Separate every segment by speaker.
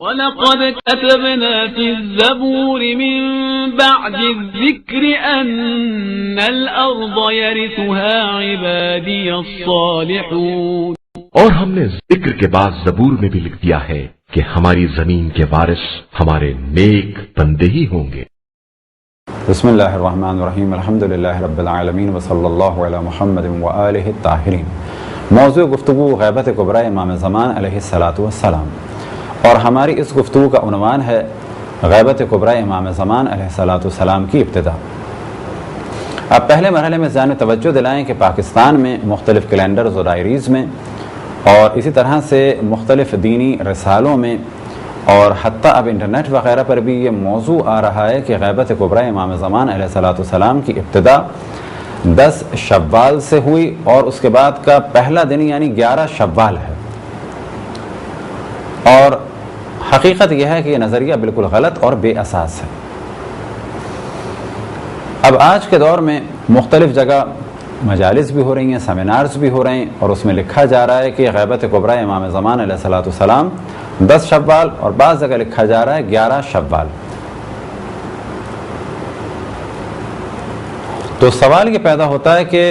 Speaker 1: وَلَقَدْ كَتَبْنَا فِي الزَّبُورِ مِن بَعْدِ الذِّكْرِ أَنَّ الْأَرْضَ يَرِثُهَا عِبَادِيَ الصَّالِحُونَ،
Speaker 2: اور ہم نے ذکر کے بعد زبور میں بھی لکھ دیا ہے کہ ہماری زمین کے وارث ہمارے نیک بندے ہی ہوں گے۔
Speaker 3: بسم اللہ الرحمن الرحیم، الحمدللہ رب العالمین، وصلی اللہ علی محمد وآلہ الطاہرین۔ موضوع گفتگو غیبت کبریٰ امام زمان علیہ السلام، اور ہماری اس گفتگو کا عنوان ہے غیبت کبریٰ امام زمان علیہ السلام کی ابتدا۔ اب پہلے مرحلے میں ذہن توجہ دلائیں کہ پاکستان میں مختلف کیلنڈرز اور ڈائریز میں اور اسی طرح سے مختلف دینی رسالوں میں اور حتیٰ اب انٹرنیٹ وغیرہ پر بھی یہ موضوع آ رہا ہے کہ غیبت کبریٰ امام زمان علیہ السلام کی ابتدا 10 شوال سے ہوئی اور اس کے بعد کا پہلا دن یعنی 11 شوال ہے، اور حقیقت یہ ہے کہ یہ نظریہ بالکل غلط اور بے اساس ہے۔ اب آج کے دور میں مختلف جگہ مجالس بھی ہو رہی ہیں، سیمینارز بھی ہو رہے ہیں، اور اس میں لکھا جا رہا ہے کہ غیبت کبریٰ امام زمان علیہ السلام 10 شوال، اور بعض جگہ لکھا جا رہا ہے 11 شوال۔ تو سوال یہ پیدا ہوتا ہے کہ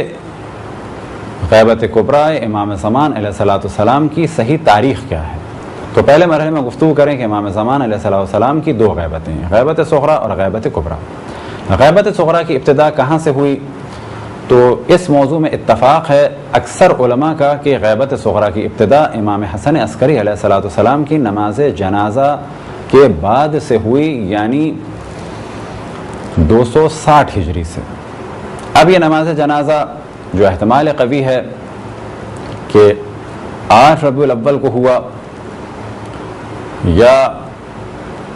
Speaker 3: غیبت کبریٰ امام زمان علیہ السلام کی صحیح تاریخ کیا ہے؟ تو پہلے مرحلے میں گفتگو کریں کہ امام زمان علیہ السلام کی 2 غیبتیں ہیں، غیبت صغریٰ اور غیبت کبریٰ۔ غیبت صغریٰ کی ابتدا کہاں سے ہوئی؟ تو اس موضوع میں اتفاق ہے اکثر علماء کا کہ غیبت صغریٰ کی ابتدا امام حسن عسکری علیہ السلام کی نماز جنازہ کے بعد سے ہوئی، یعنی 260 ہجری سے۔ اب یہ نماز جنازہ جو احتمال قوی ہے کہ 8 ربیع الاول کو ہوا یا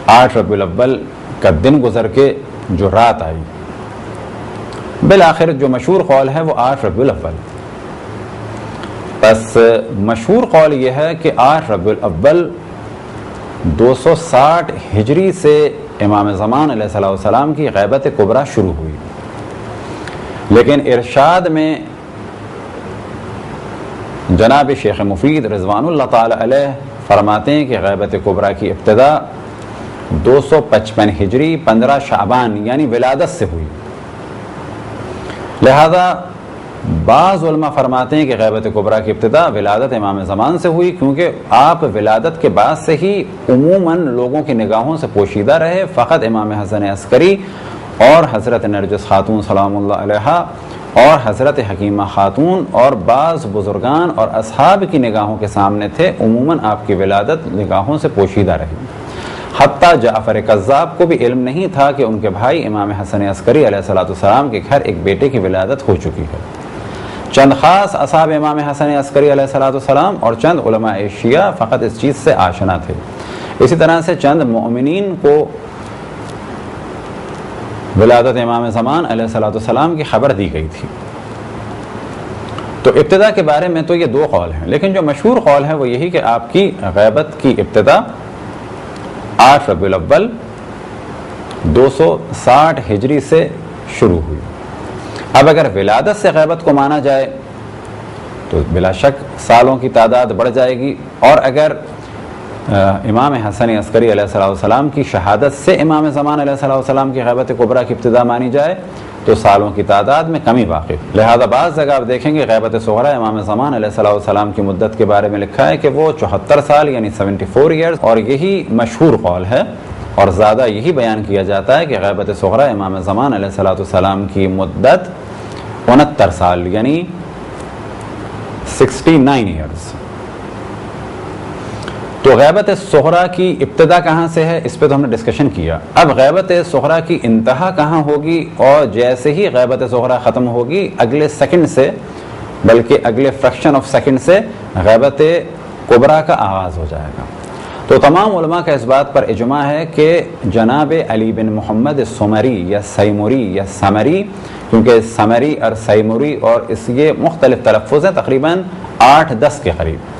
Speaker 3: 8 ربیع الاول کا دن گزر کے جو رات آئی، بالآخر جو مشہور قول ہے وہ 8 ربیع الاول۔ بس مشہور قول یہ ہے کہ 8 ربیع الاول 260 ہجری سے امام زمان علیہ السلام کی غیبت کبریٰ شروع ہوئی، لیکن ارشاد میں جناب شیخ مفید رضوان اللہ تعالی علیہ فرماتے ہیں کہ غیبت کبریٰ کی ابتدا 255 ہجری 15 شعبان یعنی ولادت سے ہوئی۔ لہذا بعض علماء فرماتے ہیں کہ غیبت کبریٰ کی ابتدا ولادت امام زمان سے ہوئی، کیونکہ آپ ولادت کے بعد سے ہی عموماً لوگوں کی نگاہوں سے پوشیدہ رہے، فقط امام حسن عسکری اور حضرت نرجس خاتون سلام اللہ علیہا اور حضرت حکیمہ خاتون اور بعض بزرگان اور اصحاب کی نگاہوں کے سامنے تھے، عموماً آپ کی ولادت نگاہوں سے پوشیدہ رہی۔ حتیٰ جعفر کذاب کو بھی علم نہیں تھا کہ ان کے بھائی امام حسن عسکری علیہ السلام کے گھر ایک بیٹے کی ولادت ہو چکی ہے۔ چند خاص اصحاب امام حسن عسکری علیہ السلام اور چند علماء شیعہ فقط اس چیز سے آشنا تھے۔ اسی طرح سے چند مؤمنین کو ولادت امام زمان علیہ السلام کی خبر دی گئی تھی۔ تو ابتدا کے بارے میں تو یہ 2 قول ہیں، لیکن جو مشہور قول ہے وہ یہی کہ آپ کی غیبت کی ابتدا 8 ربیع الاول 260 ہجری سے شروع ہوئی۔ اب اگر ولادت سے غیبت کو مانا جائے تو بلا شک سالوں کی تعداد بڑھ جائے گی، اور اگر امام حسن عسکری علیہ السلام کی شہادت سے امام زمان علیہ السلام کی غیبت کبریٰ کی ابتدا مانی جائے تو سالوں کی تعداد میں کمی واقع۔ لہذا بعض جگہ آپ دیکھیں گے غیبت صغریٰ امام زمان علیہ السلام کی مدت کے بارے میں لکھا ہے کہ وہ 74 سال یعنی 74 ایئرز، اور یہی مشہور قول ہے اور زیادہ یہی بیان کیا جاتا ہے کہ غیبت صغریٰ امام زمان علیہ السلام کی مدت 69 سال یعنی 69 ایئرز۔ تو غیبت صغریٰ کی ابتدا کہاں سے ہے، اس پہ تو ہم نے ڈسکشن کیا۔ اب غیبت صغریٰ کی انتہا کہاں ہوگی، اور جیسے ہی غیبت صغریٰ ختم ہوگی اگلے سیکنڈ سے، بلکہ اگلے فریکشن آف سیکنڈ سے غیبت کبریٰ کا آغاز ہو جائے گا۔ تو تمام علماء کا اس بات پر اجماع ہے کہ جناب علی بن محمد سمری یا سیمری یا سمری، کیونکہ سمری اور سیمری اور اس یہ مختلف تلفظ ہیں، تقریباً 8-10 کے قریب،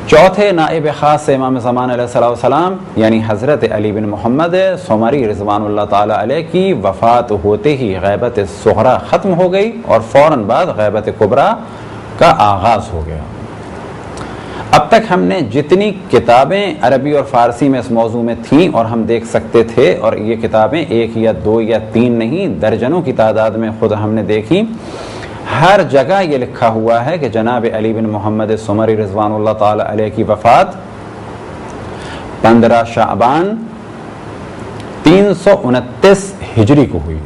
Speaker 3: چوتھے نائب خاص سے امام زمان علیہ السلام یعنی حضرت علی بن محمد سمری رضوان اللہ تعالی علیہ کی وفات ہوتے ہی غیبت صغریٰ ختم ہو گئی اور فوراً بعد غیبت کبریٰ کا آغاز ہو گیا۔ اب تک ہم نے جتنی کتابیں عربی اور فارسی میں اس موضوع میں تھیں اور ہم دیکھ سکتے تھے، اور یہ کتابیں ایک یا دو یا تین نہیں، درجنوں کی تعداد میں خود ہم نے دیکھی، ہر جگہ یہ لکھا ہوا ہے کہ جناب علی بن محمد سمری رضوان اللہ تعالی علیہ کی وفات 15 شعبان 329 ہجری کو ہوئی۔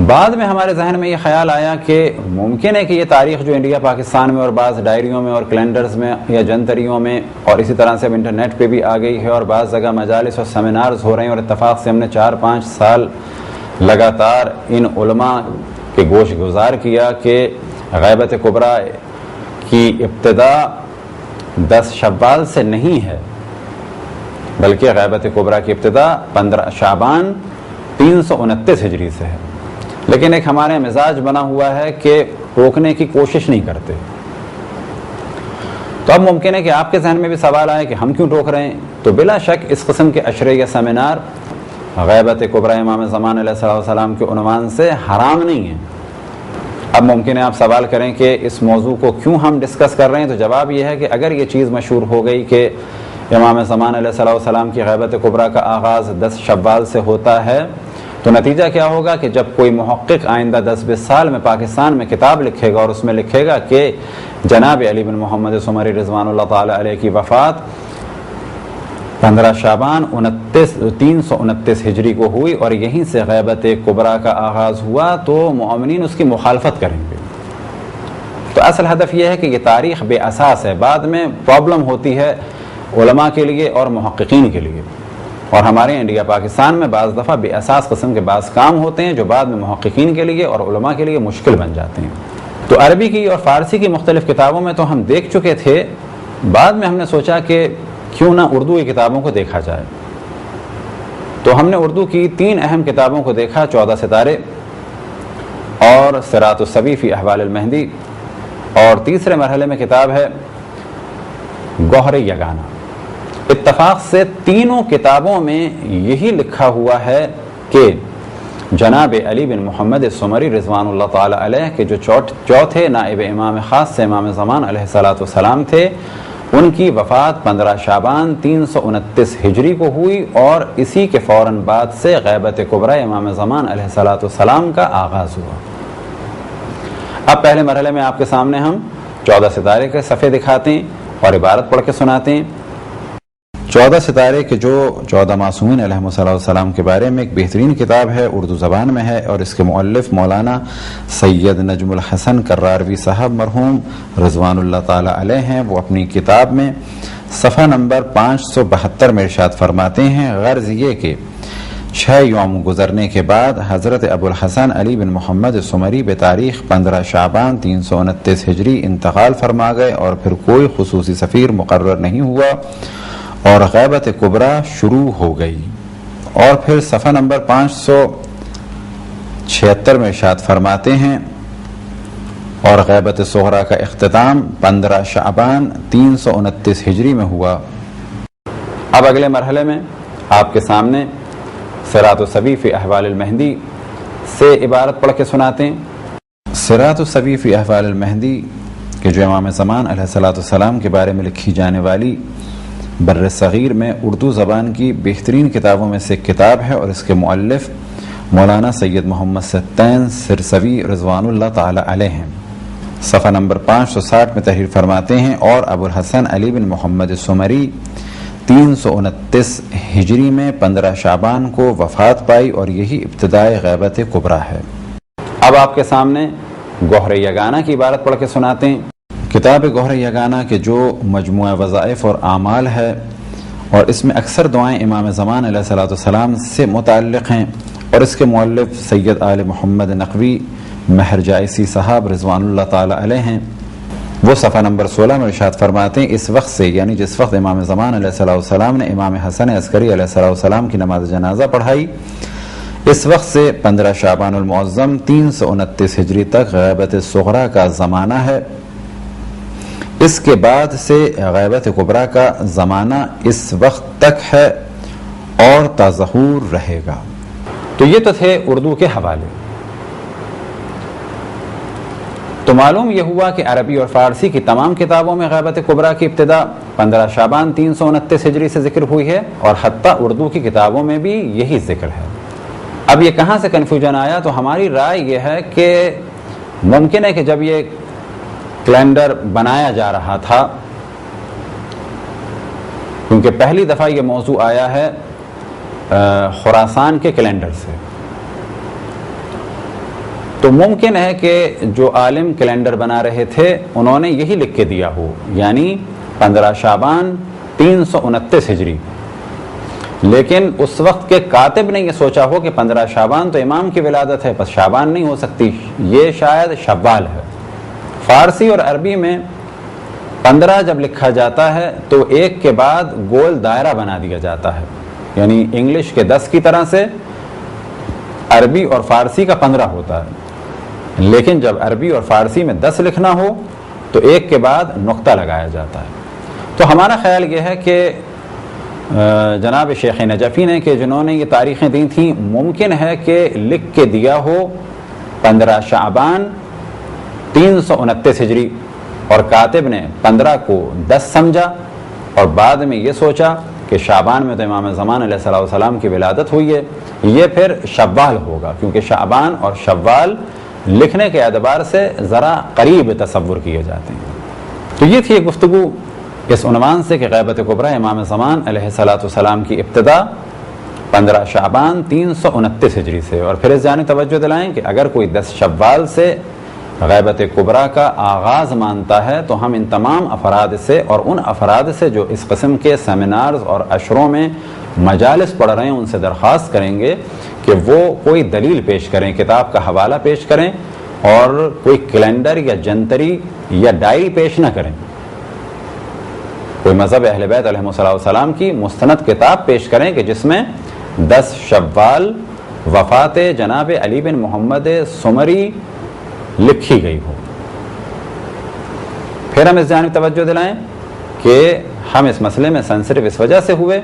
Speaker 3: بعد میں ہمارے ذہن میں یہ خیال آیا کہ ممکن ہے کہ یہ تاریخ جو انڈیا پاکستان میں اور بعض ڈائریوں میں اور کیلنڈرز میں یا جنتریوں میں اور اسی طرح سے اب انٹرنیٹ پہ بھی آ گئی ہے، اور بعض جگہ مجالس اور سیمینارز ہو رہے ہیں، اور اتفاق سے ہم نے 4-5 سال لگاتار ان علماء کے گوش گزار کیا کہ غیبت کبریٰ کی ابتدا 10 شوال سے نہیں ہے، بلکہ غیبت کبریٰ کی ابتدا 15 شعبان 329 ہجری سے ہے۔ لیکن ایک ہمارے مزاج بنا ہوا ہے کہ روکنے کی کوشش نہیں کرتے۔ تو اب ممکن ہے کہ آپ کے ذہن میں بھی سوال آئے کہ ہم کیوں روک رہے ہیں؟ تو بلا شک اس قسم کے اشرے یا سیمینار غیبت کبریٰ امام زمان علیہ السلام کے عنوان سے حرام نہیں ہیں۔ اب ممکن ہے آپ سوال کریں کہ اس موضوع کو کیوں ہم ڈسکس کر رہے ہیں، تو جواب یہ ہے کہ اگر یہ چیز مشہور ہو گئی کہ امام زمان علیہ السلام کی غیبت کبریٰ کا آغاز 10 شوال سے ہوتا ہے، تو نتیجہ کیا ہوگا کہ جب کوئی محقق آئندہ 10-20 سال میں پاکستان میں کتاب لکھے گا اور اس میں لکھے گا کہ جناب علی بن محمد سمری رضوان اللہ تعالی علیہ کی وفات 15 شعبان 329 ہجری کو ہوئی اور یہیں سے غیبت کبریٰ کا آغاز ہوا، تو مومنین اس کی مخالفت کریں گے۔ تو اصل ہدف یہ ہے کہ یہ تاریخ بے اساس ہے۔ بعد میں پرابلم ہوتی ہے علماء کے لیے اور محققین کے لیے، اور ہمارے انڈیا پاکستان میں بعض دفعہ بے اساس قسم کے بعض کام ہوتے ہیں جو بعد میں محققین کے لیے اور علماء کے لیے مشکل بن جاتے ہیں۔ تو عربی کی اور فارسی کی مختلف کتابوں میں تو ہم دیکھ چکے تھے، بعد میں ہم نے سوچا کہ کیوں نہ اردو کی کتابوں کو دیکھا جائے۔ تو ہم نے اردو کی 3 اہم کتابوں کو دیکھا، 14 ستارے اور صراط الصبی فی احوال المہدی، اور تیسرے مرحلے میں کتاب ہے گوہر یگانہ۔ اتفاق سے تینوں کتابوں میں یہی لکھا ہوا ہے کہ جناب علی بن محمد سمری رضوان اللہ تعالی علیہ کے جو چوتھے نائب امام خاص سے امام زمان علیہ السلام تھے، ان کی وفات 15 شعبان 329 ہجری کو ہوئی، اور اسی کے فوراً بعد سے غیبت کبریٰ امام زمان علیہ السلام کا آغاز ہوا۔ اب پہلے مرحلے میں آپ کے سامنے ہم 14 ستارے کے صفحے دکھاتے ہیں اور عبارت پڑھ کے سناتے ہیں۔ 14 ستارے کے جو 14 معصومین علیہ السلام کے بارے میں ایک بہترین کتاب ہے، اردو زبان میں ہے، اور اس کے مؤلف مولانا سید نجم الحسن کراروی صاحب مرحوم رضوان اللہ تعالی علیہ ہیں۔ وہ اپنی کتاب میں صفحہ نمبر 572 میں ارشاد فرماتے ہیں، غرض یہ کہ 6 یوم گزرنے کے بعد حضرت ابو الحسن علی بن محمد سمری بتاریخ 15 شعبان 329 ہجری انتقال فرما گئے، اور پھر کوئی خصوصی سفیر مقرر نہیں ہوا اور غیبت کبریٰ شروع ہو گئی۔ اور پھر صفحہ نمبر 576 میں ارشاد فرماتے ہیں، اور غیبت صغریٰ کا اختتام 15 شعبان 329 ہجری میں ہوا۔ اب اگلے مرحلے میں آپ کے سامنے صراط الصبی فی احوال المہدی سے عبارت پڑھ کے سناتے ہیں۔ صراط الصبی فی احوال المہدی کہ جو امام زمان علیہ السلام کے بارے میں لکھی جانے والی بر صغیر میں اردو زبان کی بہترین کتابوں میں سے ایک کتاب ہے، اور اس کے مؤلف مولانا سید محمد ستین سرسوی رضوان اللہ تعالی علیہ ہیں۔ صفحہ نمبر 560 میں تحریر فرماتے ہیں، اور ابو الحسن علی بن محمد سمری 329 ہجری میں 15 شعبان کو وفات پائی، اور یہی ابتدائے غیبت کبریٰ ہے۔ اب آپ کے سامنے گوہر یگانہ کی عبارت پڑھ کے سناتے ہیں۔ کتاب گوہر یگانہ کے جو مجموعہ وظائف اور اعمال ہے، اور اس میں اکثر دعائیں امام زمان علیہ السلام سے متعلق ہیں، اور اس کے مؤلف سید آل محمد نقوی مہر جائسی صاحب رضوان اللہ تعالی علیہ ہیں۔ وہ صفحہ نمبر 16 میں ارشاد فرماتے ہیں، اس وقت سے یعنی جس وقت امام زمان علیہ السلام نے امام حسن عسکری علیہ السلام کی نماز جنازہ پڑھائی، اس وقت سے 15 شعبان المعظم 329 ہجری تک غیبت صغریٰ کا زمانہ ہے۔ اس کے بعد سے غیبت کبریٰ کا زمانہ اس وقت تک ہے اور تا ظہور رہے گا۔ تو یہ تو تھے اردو کے حوالے۔ تو معلوم یہ ہوا کہ عربی اور فارسی کی تمام کتابوں میں غیبت کبریٰ کی ابتدا 15 شعبان 329 ہجری سے ذکر ہوئی ہے، اور حتیٰ اردو کی کتابوں میں بھی یہی ذکر ہے۔ اب یہ کہاں سے کنفیوژن آیا؟ تو ہماری رائے یہ ہے کہ ممکن ہے کہ جب یہ کیلنڈر بنایا جا رہا تھا، کیونکہ پہلی دفعہ یہ موضوع آیا ہے خراسان کے کیلنڈر سے، تو ممکن ہے کہ جو عالم کیلنڈر بنا رہے تھے انہوں نے یہی لکھ کے دیا ہو، یعنی 15 شعبان 329 ہجری، لیکن اس وقت کے کاتب نے یہ سوچا ہو کہ 15 شعبان تو امام کی ولادت ہے، پس شعبان نہیں ہو سکتی، یہ شاید شوال ہے۔ فارسی اور عربی میں 15 جب لکھا جاتا ہے تو ایک کے بعد گول دائرہ بنا دیا جاتا ہے، یعنی انگلش کے 10 کی طرح سے عربی اور فارسی کا 15 ہوتا ہے، لیکن جب عربی اور فارسی میں 10 لکھنا ہو تو ایک کے بعد نقطہ لگایا جاتا ہے۔ تو ہمارا خیال یہ ہے کہ جناب شیخ نجفی نے کہ جنہوں نے یہ تاریخیں دی تھیں، ممکن ہے کہ لکھ کے دیا ہو 15 شعبان 329 ہجری، اور کاتب نے 15 کو 10 سمجھا اور بعد میں یہ سوچا کہ شعبان میں تو امام زمان علیہ السلام کی ولادت ہوئی ہے، یہ پھر شوال ہوگا، کیونکہ شعبان اور شوال لکھنے کے اعتبار سے ذرا قریب تصور کیے جاتے ہیں۔ تو یہ تھی گفتگو اس عنوان سے کہ غیبت کبریٰ امام زمان علیہ السلام کی ابتدا 15 شعبان 329 ہجری سے، اور پھر اس جانب توجہ دلائیں کہ اگر کوئی 10 شوال سے غیبت کبریٰ کا آغاز مانتا ہے تو ہم ان تمام افراد سے اور ان افراد سے جو اس قسم کے سیمینارز اور عشروں میں مجالس پڑھ رہے ہیں ان سے درخواست کریں گے کہ وہ کوئی دلیل پیش کریں، کتاب کا حوالہ پیش کریں، اور کوئی کیلنڈر یا جنتری یا ڈائری پیش نہ کریں، کوئی مذہب اہل بیت علیہ السلام کی مستند کتاب پیش کریں کہ جس میں 10 شوال وفات جناب علی بن محمد سمری لکھی گئی ہو۔ پھر ہم اس جانب توجہ دلائیں کہ ہم اس مسئلے میں سنسٹیو اس وجہ سے ہوئے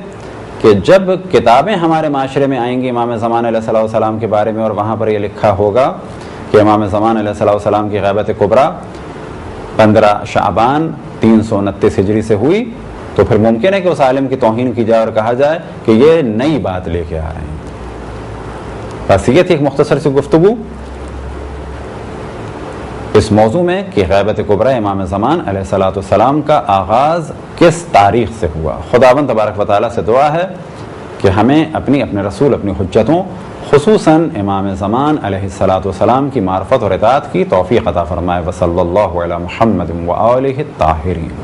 Speaker 3: کہ جب کتابیں ہمارے معاشرے میں آئیں گی امام زمان علیہ السلام کے بارے میں، اور وہاں پر یہ لکھا ہوگا کہ امام زمان علیہ السلام کی غیبت کبریٰ 15 شعبان 329 ہجری سے ہوئی، تو پھر ممکن ہے کہ اس عالم کی توہین کی جائے اور کہا جائے کہ یہ نئی بات لے کے آ رہے ہیں۔ بس یہ تھی ایک مختصر سی گفتگو اس موضوع میں کہ غیبت کبریٰ امام زمان علیہ السلام کا آغاز کس تاریخ سے ہوا۔ خداوند تبارک و تعالیٰ سے دعا ہے کہ ہمیں اپنے رسول اپنی حجتوں خصوصاً امام زمان علیہ السلام کی معرفت اور اطاعت کی توفیق عطا فرمائے۔ وصلی اللہ علی محمد وآلہ الطاہرین۔